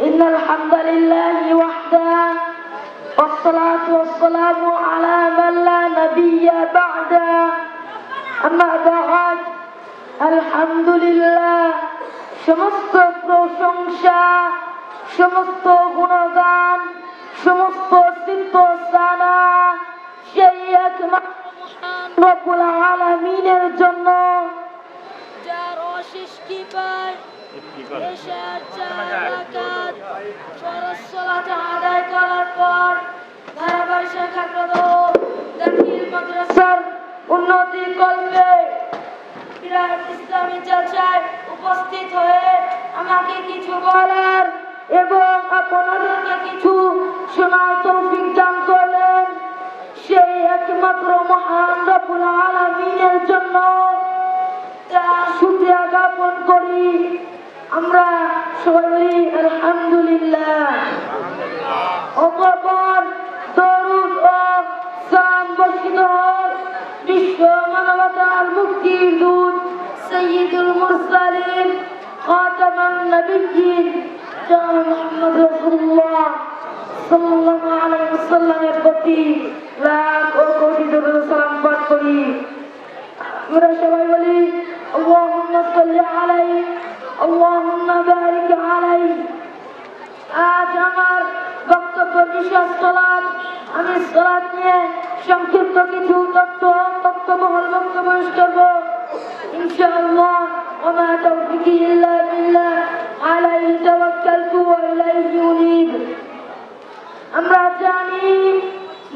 إن الحمد لله وحده والصلاة والسلام على من لا نبي بعده أما بعد الحمد لله সমস্ত প্রশংসা সমস্ত গুণগান সমস্ত সিদ্ধসানা সেই একমাত্র রব্বুল আলামিনের জন্য যার অশেষ কৃপায় এশার 4 রাকাত ফরজ সালাত আদায় করার পর ধারাবাহিক শাখাগত দাখিল মাদ্রাসার উন্নতি কল্পে বিরাট ইসলামী চর্চায় উপস্থিত হয়ে আমাকে কিছু বলার এবং আপনাদেরকে কিছু শোনার তৌফিক দান করলেন সেই একমাত্র মহান রব্বুল আলামিনের জন্য তার শুকরিয়া জ্ঞাপন করি। আমরা সবাই আলহামদুলিল্লাহ। অতঃপর দরুদ ও সালাম বর্ষিত হোক বিশ্ব মানবতার মুক্তির দূত সাইয়্যিদুল মুরসালিন খাতামুন নবিয়্যিন জনাব মুহাম্মদ রাসূলুল্লাহ সাল্লাল্লাহু আলাইহি ওয়াসাল্লামের প্রতি লাখ ও কোটি দরুদ সালাম পাঠ করি। আমরা সবাই বলি আল্লাহুম্মা সাল্লি আলাইহি আল্লাহুম্মা বারিক আলাইহি। আজ আমার বক্তব্য বিষয় সালাত। আমি সালাত নিয়ে সংক্ষিপ্ত কিছু তথ্যবহুল বক্তব্য পেশ করব ইনশাআল্লাহ। ওয়া মা তাওফীকি ইল্লা বিল্লাহ আলাইহি তাওয়াক্কালতু ওয়া ইলাইহি উনীব। আমরা জানি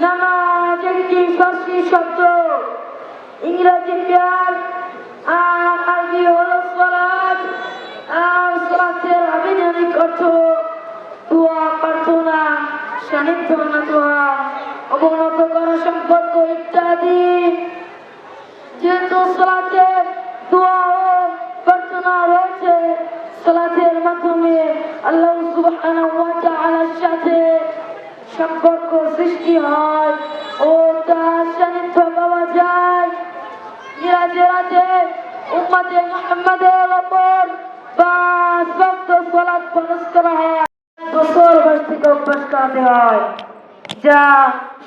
নামাজ একটি ফারসি শব্দ, ইংরেজি প্রেয়ার আর আরবি হলো সালাত। আর সালাতের আবিধানিক অর্থ দোয়া, প্রার্থনা, সান্নিধ্য দোয়া, অবনত করা, সম্পর্ক ইত্যাদি। যেহেতু সালাতে দোয়া ও প্রার্থনা রয়েছে, সালাতের মাধ্যমে আল্লাহ সুবহানাহু ওয়া তাআলার সাথে সম্পর্ক সৃষ্টি হয় ও তার সান্নিধ্য পাওয়া যায়। মিরাজের রাতে উম্মতে মুহাম্মাদের উপর 5 ওয়াক্ত সালাত ফরজ করা হয়। বছর বয়স থেকে অভ্যাস করাতে হয়, যা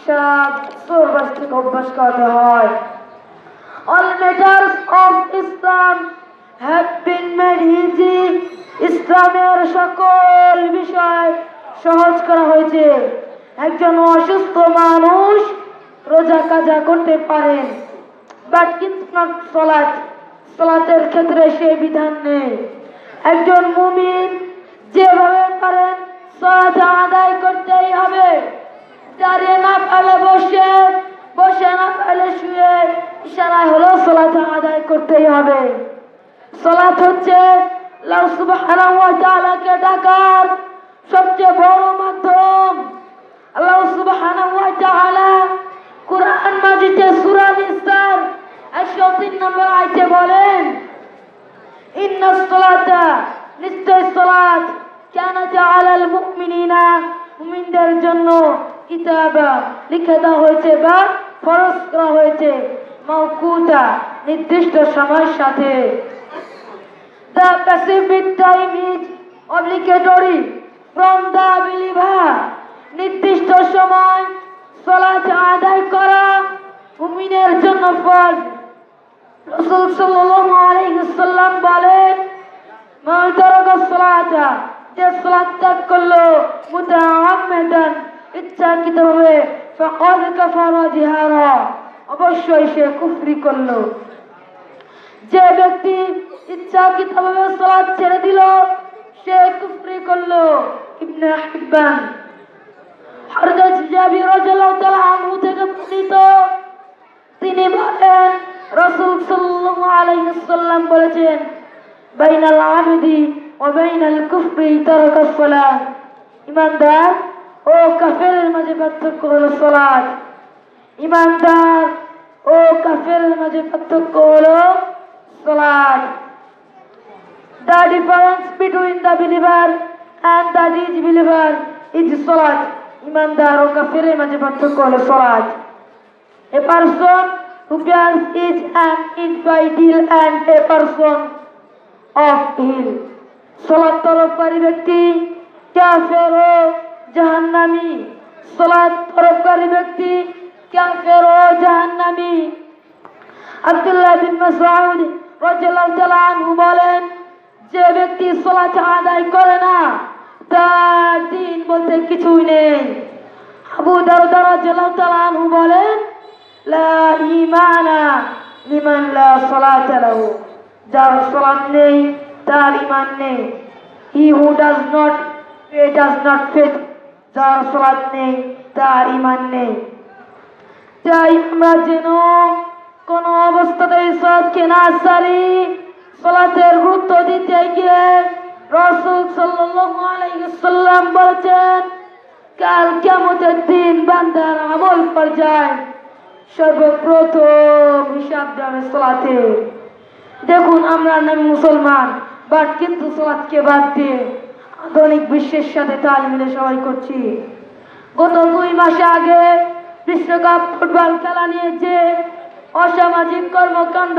7 বছর বয়স থেকে অভ্যাস করাতে হয়। All matters of Islam have been made easy. ইসলামের সকল বিষয় সহজ করা হয়েছে। একজন অসুস্থ মানুষ রোজা কাজা করতে পারেন, বাট কিন্তু সালাতের ক্ষেত্রে সেই বিধান নেই। একজন মুমিন যেভাবে পারেন সালাত আদায় করতেই হবে। দাঁড়িয়ে না পারলে বসে, বসে না পারলে শুয়ে, ইশারায় হলো সালাত আদায় করতেই হবে। সালাত হচ্ছে আল্লাহ সুবহানাহু ওয়া তাআলাকে ডাকার সবচেয়ে বড় মাধ্যম। আল্লাহ সুবহানাহু ওয়া তাআলা কুরআন মাজিদে সূরা নিসার 103 নম্বর আয়াতে বলেন, ইন্নাস সালাতা, নিশ্চয় সালাত, কানাত আলাল মুমিনিনা, মুমিনদের জন্য কিতাবা, লিখে দেওয়া হয়েছে বা ফরজ করা হয়েছে, মাওকুতা, নির্দিষ্ট সময়ের সাথে। The specific time is obligatory from the believer. নির্দিষ্ট সময় সালাত আদায় করা মুমিনের জন্য ফরজ। রাসূল সাল্লাল্লাহু আলাইহি ওয়াসাল্লাম বলেন, মান তারাকা সালাতা, যে সালাত ত্যাগ করলো মুতাআম্মিদান, ইচ্ছাকৃতভাবে, ফাকাদ কাফারা জিহারা, অবশ্যই সে কুফরি করলো। যে ব্যক্তি ইচ্ছাকৃতভাবে সালাত ছেড়ে দিল সে কুফরি করলো। ইবনে হিব্বান। হযরত জাবির রাদিয়াল্লাহু তাআলা আনহু থেকে বর্ণিত, তিনি বলেন রাসূল সাল্লাল্লাহু আলাইহি ওয়াসাল্লাম বলেছেন, বাইনাল আবদি ওয়া বাইনাল কুফরি তারাকাস সালাত। ঈমানদার ও কাফেরের মাঝে পার্থক্য হলো সালাত। ঈমানদার ও কাফেরের মাঝে পার্থক্য হলো সালাত। The difference between the believer and the disbeliever is salat. ঈমানদার ও কাফেরের মাঝে পার্থক্য হলো সালাত। A person who bears is an individual and a person of ill. সালাত তরফকারী ব্যক্তি কাফের ও জাহান্নামী। সালাত তরফকারী ব্যক্তি কাফের ও জাহান্নামী। আব্দুল্লাহ বিন মাসউদ রাদিয়াল্লাহু তাআলা আনহু বলেন, যে ব্যক্তি সালাত আদায় করে না তার দ্বীন বলতে কিছুই নেই। আবু দারদা রাদিয়াল্লাহু তাআলা আনহু বলেন, লা ঈমানা লিমান লা সালাতা লাহু, যার সালাত নেই তার ঈমান নেই। He who does not pray does not faith, যার সালাত নেই তার ঈমান নেই। তাই আমরা যেন কোন অবস্থাতেই সালাতকে না ছাড়ি। সালাতের গুরুত্ব দিতে গিয়ে রাসূল সাল্লাল্লাহু আলাইহি ওয়াসাল্লাম বলেছেন, কাল কিয়ামতের দিন বান্দার আমল পর্যায় সর্বপ্রথম হিসাব দেবে সালাতে। দেখুন, আমরা নাম মুসলমান, বাট কিন্তু সালাতকে বাদ দিয়ে আধুনিক বিশ্বের সাথে তাল মিলে সবাই করছি। গত 2 মাস আগে বিশ্বকাপ ফুটবল খেলা নিয়ে যে অসামাজিক কর্মকাণ্ড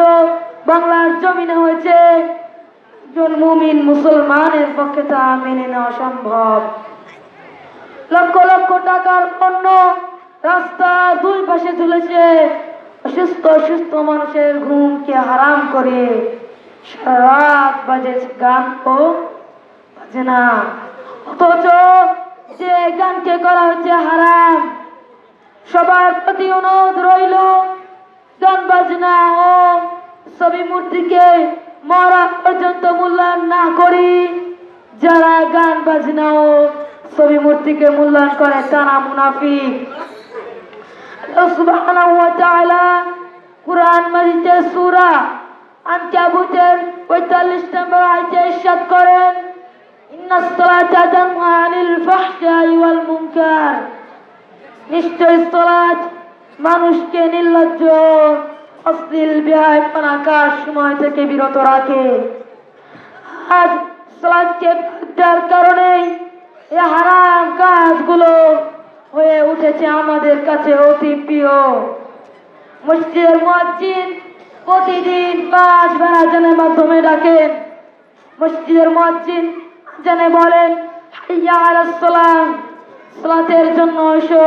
বাংলার জমিনে হয়েছে, একজন মুমিন মুসলমানের পক্ষে তা মেনে নেওয়া অসম্ভব। লক্ষ লক্ষ টাকার পণ্য রাস্তা 2 পাশে ঝুলেছে, অসুস্থ মানুষের ঘুমকে হারাম করে সারা রাত বাজে গান ও বাজে না। অথচ যে গানকে করা হচ্ছে হারাম, সবার প্রতি অনুরোধ রইল গান বাজনা ও ছবি মূর্তিকে মরা পর্যন্ত মূল্যায়ন না করি। যারা গান বাজনা ও ছবি মূর্তিকে মূল্যায়ন করে তারা মুনাফিক। আল্লাহ সুবহানাহু ওয়া তাআলা কুরআন মাজিদে সূরা আনকাবুতের 45 নম্বর আয়াতে ইরশাদ করেন, ইন্নাস সালাতা তানহা আনিল ফাহশাই ওয়াল মুনকার, নিশ্চয় সালাত মানুষকে নির্লজ্জ অশ্লীল বেহায়াপনার সময় থেকে বিরত রাখে। আজ সালাতকে বাদ কারণে এই হারাম কাজগুলো হয়ে উঠেছে আমাদের কাছে অতি প্রিয়। মসজিদের মুয়াজ্জিন প্রতিদিন 5 বার আযানের মাধ্যমে ডাকেন। মসজিদের মুয়াজ্জিন আযানে বলেন, হাইয়া আলাস সালাহ, সালাতের জন্য এসো।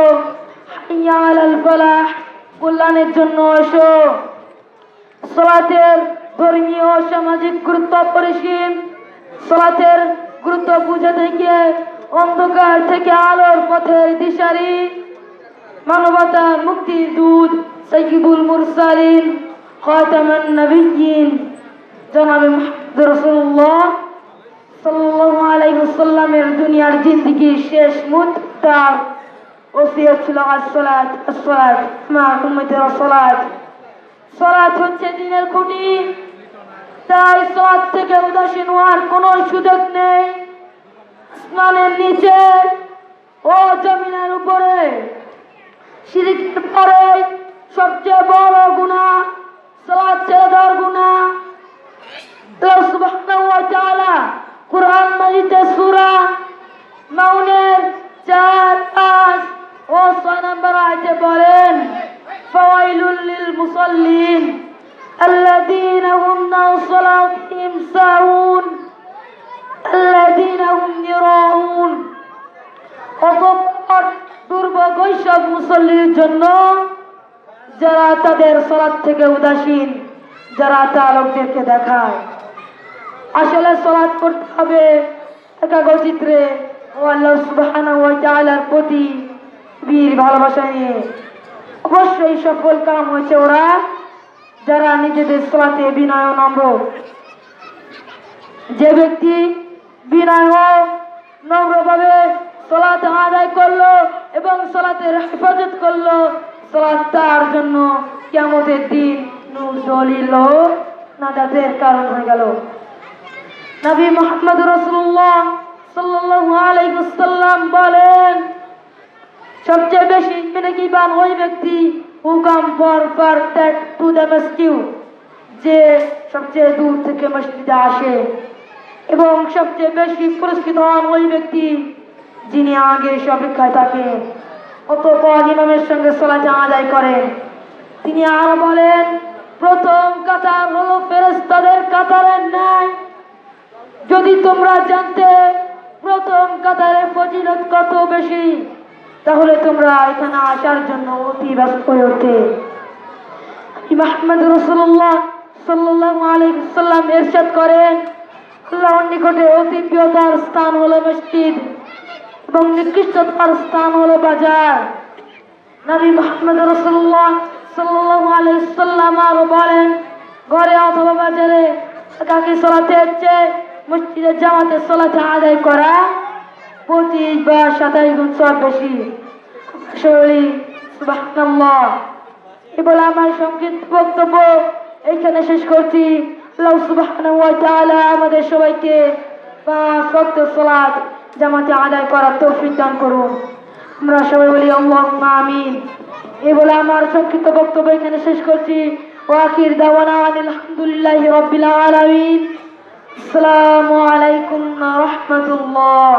হাইয়া আলাল ফালাহ, কল্যাণের জন্য এসো। সালাতের ধর্মীয় ও সামাজিক গুরুত্ব অপরিসীম। সালাতের গুরুত্ব বুঝাতে গিয়ে অন্ধকার থেকে আলোর পথের দিশারি মানবতার মুক্তির দূত সাইয়্যিদুল মুরসালিন খাতামুন নবিয়্যিন জনাবে মুহাম্মদ রাসূলুল্লাহ সাল্লাল্লাহু আলাইহি ওয়াসাল্লামের দুনিয়ার জিন্দেগির শেষ মুহূর্তে ওসিয়ত ছিল আসসালাত আসসালাত মা উম্মতের সালাত। সালাত হচ্ছে দ্বীনের খুঁটি, তাই সালাত থেকে উদাসীন হওয়ার কোনো সুযোগ নেই। আসমানের নিচে ও জমিনের উপরে শিরকের পরে সবচেয়ে বড় গুনাহ সালাত ছেড়ে দেওয়ার গুনাহ। আল্লাহ সুবহানাহু ওয়া তাআলা কুরআন মাজিদে সূরা মাউনের 4, 5 ও 6 নম্বর আয়াতে বলেন, ফাওয়াইলুল লিল মুসাল্লিন আল্লাযীনা হুম আন সালাতিহিম সাহুন আল্লাযীনা হুম ইরাউন। অতঃপর দুর্ভোগ ওই সব মুসল্লির জন্য যারা তাদের সালাত থেকে উদাসীন, যারা তা লোকদেরকে দেখায়। আসলে সালাত করতে হবে একাগ্রচিত্রে ও আল্লাহ সুবহানাহু ওয়া তাআলার প্রতি বীর ভালোবাসা নিয়ে। অবশ্যই সফল কাম হয়েছে ওরা যারা নিজেদের সালাতে বিনয় ও নম্র। যে ব্যক্তি বিনয় ও নম্রভাবে সালাত আদায় করলো এবং সালাতের হেফাজত করলো, সালাত তার জন্য কিয়ামতের দিন নূর দলিল ও নাজাতের কারণ হয়ে গেল। নবী মুহাম্মদ রাসূলুল্লাহ সাল্লাল্লাহু আলাইহি ওয়াসাল্লাম বলেন, সবচেয়ে বেশি নেকিবান ওই ব্যক্তি who come for that to the masjid, যে সবচেয়ে দূর থেকে মসজিদে আসে, এবং সবচেয়ে বেশি পুরস্কৃত হন ওই ব্যক্তি যিনি আগে এসে অপেক্ষায় থাকেন অতঃপর ইমামের সঙ্গে সালাত আদায় করেন। তিনি আরো বলেন, প্রথম কাতার হলো ফেরেশতাদের কাতারের ন্যায়। যদি তোমরা জানতে প্রথম কাতারে ফজিলত কত বেশি, তাহলে তোমরা এখানে আসার জন্য অতি ব্যস্ত হয়ে ওঠে। মুহাম্মদ রাসূলুল্লাহ সাল্লাল্লাহু আলাইহি ওয়াসাল্লাম ইরশাদ করেন, আল্লাহর নিকটে অতি প্রিয়তর স্থান হলো মসজিদ এবং নিকৃষ্টতর স্থান হলো বাজার। নবী মুহাম্মদ রাসূলুল্লাহ সাল্লাল্লাহু আলাইহি ওয়াসাল্লাম আরো বলেন, ঘরে অথবা বাজারে একাকী সালাতের চেয়ে মসজিদে জামাতে সালাত আদায় করা 25 বা 27 গুণ সওয়াব বেশি। শরীর সুবহানাল্লাহ। এই বলে আমার সংক্ষিপ্ত বক্তব্য এইখানে শেষ করছি। আল্লাহ সুবহানাহু ওয়া তাআলা আমাদের সবাইকে 5 ওয়াক্ত সালাত জামাতে আদায় করার তৌফিক দান করুন। আমরা সবাই বলি আল্লাহুম্মা আমিন। এই বলে আমার সংক্ষিপ্ত বক্তব্য এখানে শেষ করছি। ওয়া আখির দাওয়ানা আলহামদুলিল্লাহি রাব্বিল আলামিন। আসসালামু আলাইকুম ওয়া রাহমাতুল্লাহ।